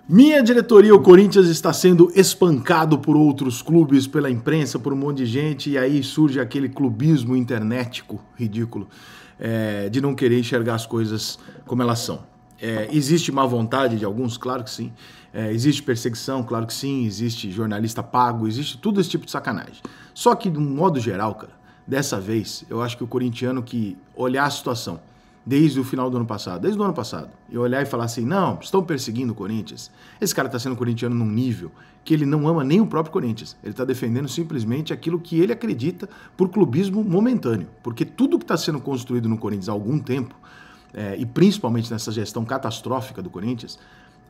Minha diretoria, o Corinthians está sendo espancado por outros clubes, pela imprensa, por um monte de gente, e aí surge aquele clubismo internetico ridículo de não querer enxergar as coisas como elas são. Existe má vontade de alguns? Claro que sim. Existe perseguição? Claro que sim. Existe jornalista pago? Existe tudo esse tipo de sacanagem. Só que, de um modo geral, cara, dessa vez, eu acho que o corintiano que olhar a situação desde o final do ano passado, e olhar e falar assim, não, estão perseguindo o Corinthians, esse cara está sendo corintiano num nível que ele não ama nem o próprio Corinthians, ele está defendendo simplesmente aquilo que ele acredita por clubismo momentâneo, porque tudo que está sendo construído no Corinthians há algum tempo, e principalmente nessa gestão catastrófica do Corinthians,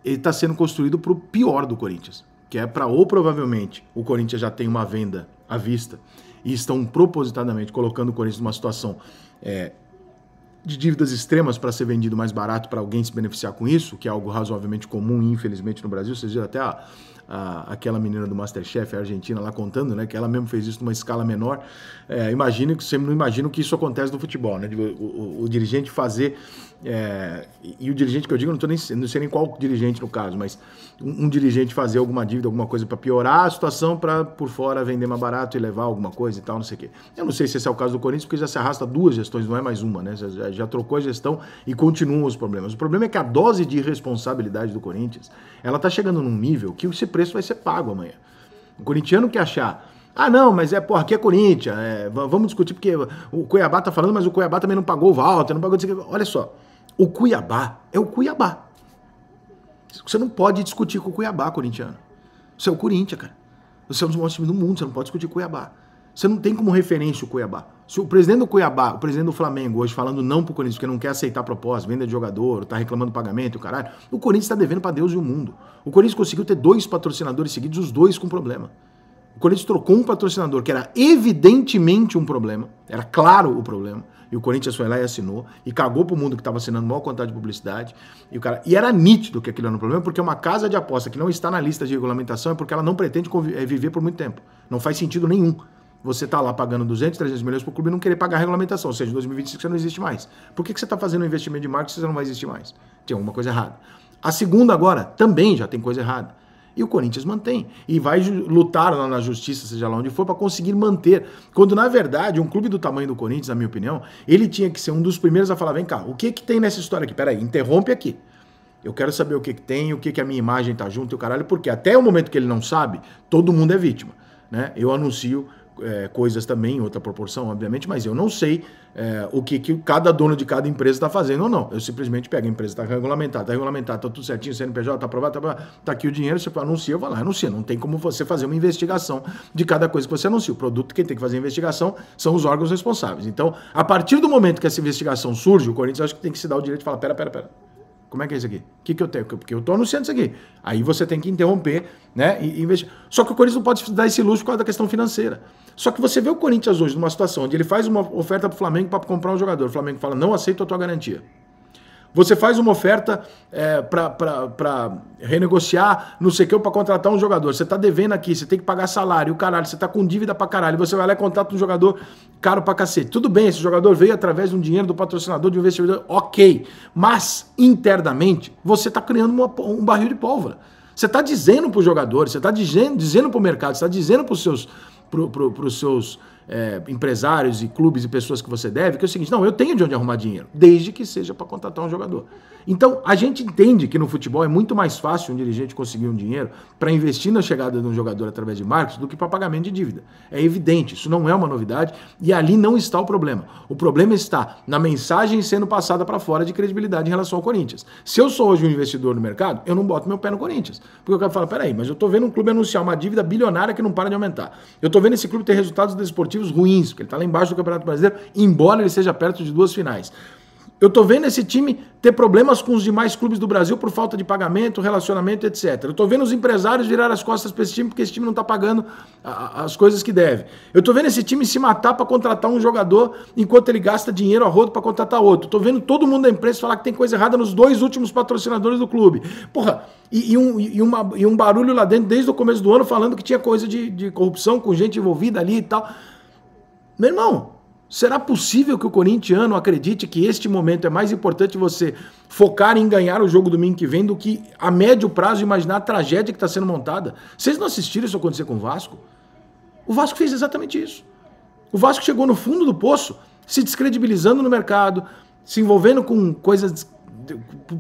ele está sendo construído para o pior do Corinthians, que é para, ou provavelmente, o Corinthians já tem uma venda à vista, e estão propositadamente colocando o Corinthians numa situação de dívidas extremas para ser vendido mais barato para alguém se beneficiar com isso, que é algo razoavelmente comum, infelizmente, no Brasil. Vocês viram até aquela menina do Masterchef, a Argentina, lá contando, né, que ela mesmo fez isso numa escala menor. Imagina que você não imagina que isso acontece no futebol, né? O dirigente fazer... e o dirigente que eu digo, não sei nem qual dirigente no caso, mas um dirigente fazer alguma dívida, alguma coisa para piorar a situação, para por fora vender mais barato e levar alguma coisa e tal, não sei o quê. Eu não sei se esse é o caso do Corinthians, porque já se arrasta duas gestões, não é mais uma, né? Já trocou a gestão e continuam os problemas. O problema é que a dose de irresponsabilidade do Corinthians, ela tá chegando num nível que esse preço vai ser pago amanhã. O corintiano que achar, não, mas aqui é Corinthians, vamos discutir, porque o Cuiabá tá falando, mas o Cuiabá também não pagou o Walter, não pagou... Olha só, o Cuiabá é o Cuiabá. Você não pode discutir com o Cuiabá, corintiano. Você é o Corinthians, cara. Você é um dos maiores times do mundo, você não pode discutir com o Cuiabá. Você não tem como referência o Cuiabá. Se o presidente do Cuiabá, o presidente do Flamengo hoje falando não pro Corinthians, porque não quer aceitar a proposta, venda de jogador, tá reclamando do pagamento e o caralho, o Corinthians tá devendo pra Deus e o mundo. O Corinthians conseguiu ter 2 patrocinadores seguidos, os 2 com problema. O Corinthians trocou um patrocinador que era evidentemente um problema, era claro o problema, e o Corinthians foi lá e assinou, e cagou pro mundo que estava assinando maior quantidade de publicidade, e era nítido que aquilo era um problema, porque uma casa de aposta que não está na lista de regulamentação é porque ela não pretende viver por muito tempo. Não faz sentido nenhum. Você tá lá pagando 200, 300 milhões pro clube e não querer pagar a regulamentação, ou seja, em 2025 você não existe mais. Por que você tá fazendo um investimento de marketing se você não vai existir mais? Tem alguma coisa errada. A segunda agora também já tem coisa errada. E o Corinthians mantém. E vai lutar lá na justiça, seja lá onde for, para conseguir manter. Quando, na verdade, um clube do tamanho do Corinthians, na minha opinião, ele tinha que ser um dos primeiros a falar, vem cá, o que tem nessa história aqui? Peraí, interrompe aqui. Eu quero saber o que tem, o que a minha imagem tá junto e o caralho, porque até o momento que ele não sabe, todo mundo é vítima. Né? Eu anuncio coisas também, em outra proporção, obviamente, mas eu não sei o que cada dono de cada empresa está fazendo ou não. Eu simplesmente pego a empresa, está regulamentado, tá tudo certinho, CNPJ, tá aprovado, tá aqui o dinheiro, você anuncia, eu vou lá, anuncia. Não tem como você fazer uma investigação de cada coisa que você anuncia. O produto, quem tem que fazer a investigação são os órgãos responsáveis. Então, a partir do momento que essa investigação surge, o Corinthians acho que tem que se dar o direito de falar, pera. Como é que é isso aqui? O que eu tenho? Porque eu estou anunciando isso aqui. Aí você tem que interromper, né? E investir. Só que o Corinthians não pode dar esse luxo por causa da questão financeira. Só que você vê o Corinthians hoje numa situação onde ele faz uma oferta para o Flamengo para comprar um jogador. O Flamengo fala, não aceito a tua garantia. Você faz uma oferta para renegociar, não sei o que, para contratar um jogador. Você está devendo aqui, você tem que pagar salário, o caralho, você está com dívida para caralho. Você vai lá e contrata um jogador caro para cacete. Tudo bem, esse jogador veio através de um dinheiro do patrocinador, de um investidor, ok. Mas, internamente, você está criando um barril de pólvora. Você está dizendo para os jogadores, você está dizendo para o mercado, você está dizendo para os seus empresários e clubes e pessoas que você deve, que é o seguinte, não, eu tenho de onde arrumar dinheiro, desde que seja para contratar um jogador. Então, a gente entende que no futebol é muito mais fácil um dirigente conseguir um dinheiro para investir na chegada de um jogador através de marketing do que para pagamento de dívida. É evidente, isso não é uma novidade e ali não está o problema. O problema está na mensagem sendo passada para fora de credibilidade em relação ao Corinthians. Se eu sou hoje um investidor no mercado, eu não boto meu pé no Corinthians. Porque eu quero falar, peraí, mas eu tô vendo um clube anunciar uma dívida bilionária que não para de aumentar. Eu tô vendo esse clube ter resultados desportivos ruins, porque ele tá lá embaixo do Campeonato Brasileiro, embora ele seja perto de 2 finais. Eu tô vendo esse time ter problemas com os demais clubes do Brasil por falta de pagamento, relacionamento, etc. Eu tô vendo os empresários virar as costas para esse time porque esse time não tá pagando as coisas que deve. Eu tô vendo esse time se matar para contratar um jogador enquanto ele gasta dinheiro a rodo para contratar outro. Tô vendo todo mundo da empresa falar que tem coisa errada nos 2 últimos patrocinadores do clube. Porra, e um barulho lá dentro desde o começo do ano falando que tinha coisa de corrupção com gente envolvida ali e tal. Meu irmão, Será possível que o corintiano acredite que este momento é mais importante você focar em ganhar o jogo domingo que vem do que a médio prazo imaginar a tragédia que está sendo montada? Vocês não assistiram isso acontecer com o Vasco? O Vasco fez exatamente isso. O Vasco chegou no fundo do poço, se descredibilizando no mercado, se envolvendo com coisas,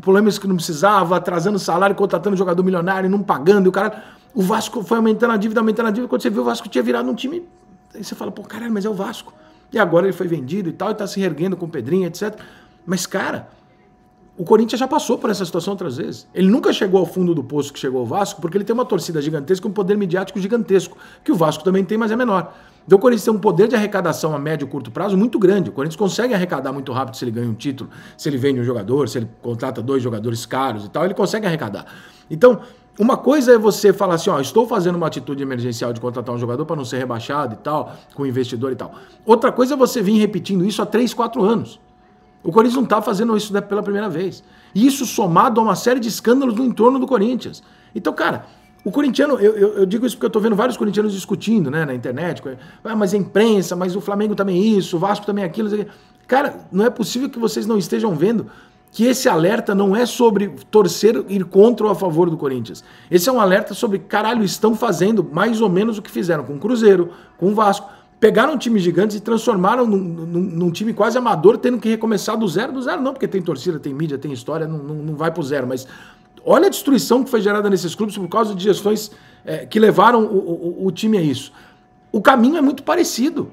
problemas que não precisava, atrasando salário, contratando jogador milionário, não pagando, e o cara... O Vasco foi aumentando a dívida, quando você viu o Vasco tinha virado um time... Aí você fala, pô, caralho, mas é o Vasco. E agora ele foi vendido e tal, e tá se reerguendo com o Pedrinho, etc. Mas, cara, o Corinthians já passou por essa situação outras vezes. Ele nunca chegou ao fundo do poço que chegou o Vasco, porque ele tem uma torcida gigantesca, um poder midiático gigantesco, que o Vasco também tem, mas é menor. Então o Corinthians tem um poder de arrecadação a médio e curto prazo muito grande. O Corinthians consegue arrecadar muito rápido se ele ganha um título, se ele vende um jogador, se ele contrata 2 jogadores caros e tal, ele consegue arrecadar. Então, uma coisa é você falar assim, ó, estou fazendo uma atitude emergencial de contratar um jogador para não ser rebaixado e tal, com investidor e tal. Outra coisa é você vir repetindo isso há 3, 4 anos. O Corinthians não está fazendo isso pela primeira vez. E isso somado a uma série de escândalos no entorno do Corinthians. Então, cara, o corintiano, eu digo isso porque eu estou vendo vários corintianos discutindo, né, na internet, mas a imprensa, mas o Flamengo também isso, o Vasco também aquilo. Cara, não é possível que vocês não estejam vendo que esse alerta não é sobre torcer, ir contra ou a favor do Corinthians. Esse é um alerta sobre, caralho, estão fazendo mais ou menos o que fizeram com o Cruzeiro, com o Vasco. Pegaram times gigantes e transformaram num time quase amador, tendo que recomeçar do zero não, porque tem torcida, tem mídia, tem história, não vai pro zero, mas olha a destruição que foi gerada nesses clubes por causa de gestões que levaram o time a isso. O caminho é muito parecido.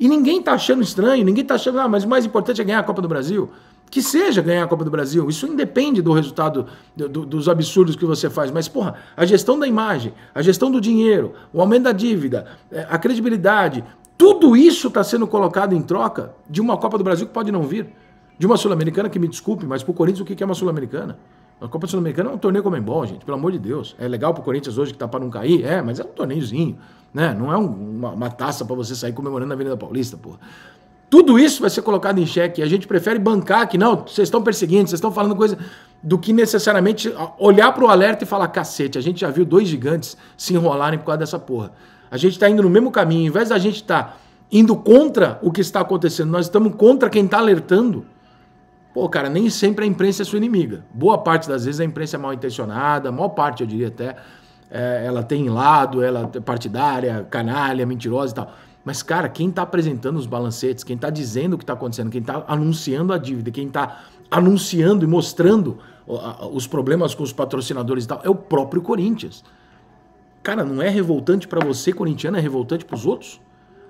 E ninguém tá achando estranho, ninguém tá achando, mas o mais importante é ganhar a Copa do Brasil. Que seja ganhar a Copa do Brasil, isso independe do resultado dos absurdos que você faz, mas porra, a gestão da imagem, a gestão do dinheiro, o aumento da dívida, a credibilidade, tudo isso está sendo colocado em troca de uma Copa do Brasil que pode não vir, de uma Sul-Americana que me desculpe, mas pro Corinthians o que é uma Sul-Americana? A Copa Sul-Americana é um torneio Conmebol, gente, pelo amor de Deus. É legal pro Corinthians hoje que tá para não cair, mas é um torneiozinho, né? Não é uma taça para você sair comemorando na Avenida Paulista, porra. Tudo isso vai ser colocado em xeque. A gente prefere bancar que não, vocês estão perseguindo, vocês estão falando coisa do que necessariamente olhar para o alerta e falar, cacete, a gente já viu 2 gigantes se enrolarem por causa dessa porra. A gente está indo no mesmo caminho. Em vez da gente estar indo contra o que está acontecendo, nós estamos contra quem está alertando. Pô, cara, nem sempre a imprensa é sua inimiga. Boa parte das vezes a imprensa é mal intencionada, a maior parte, eu diria até, ela tem lado, ela é partidária, canalha, mentirosa e tal. Mas, cara, quem está apresentando os balancetes, quem está dizendo o que está acontecendo, quem está anunciando a dívida, quem está anunciando e mostrando os problemas com os patrocinadores e tal, é o próprio Corinthians. Cara, não é revoltante para você, corintiano, é revoltante para os outros?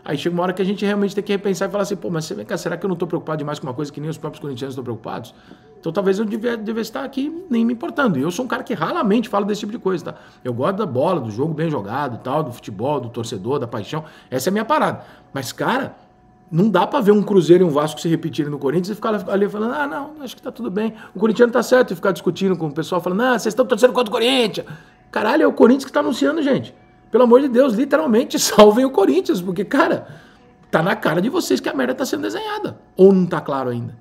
Aí chega uma hora que a gente realmente tem que repensar e falar assim, pô, mas vem cá, será que eu não estou preocupado demais com uma coisa que nem os próprios corintianos estão preocupados? Então talvez eu devesse estar aqui nem me importando. E eu sou um cara que raramente fala desse tipo de coisa, tá? Eu gosto da bola, do jogo bem jogado, tal, do futebol, do torcedor, da paixão. Essa é a minha parada. Mas, cara, não dá pra ver um Cruzeiro e um Vasco se repetirem no Corinthians e ficar ali falando, não, acho que tá tudo bem. O corintiano tá certo e ficar discutindo com o pessoal falando, vocês estão torcendo contra o Corinthians. Caralho, é o Corinthians que tá anunciando, gente. Pelo amor de Deus, literalmente, salvem o Corinthians, porque, cara, tá na cara de vocês que a merda tá sendo desenhada. Ou não tá claro ainda?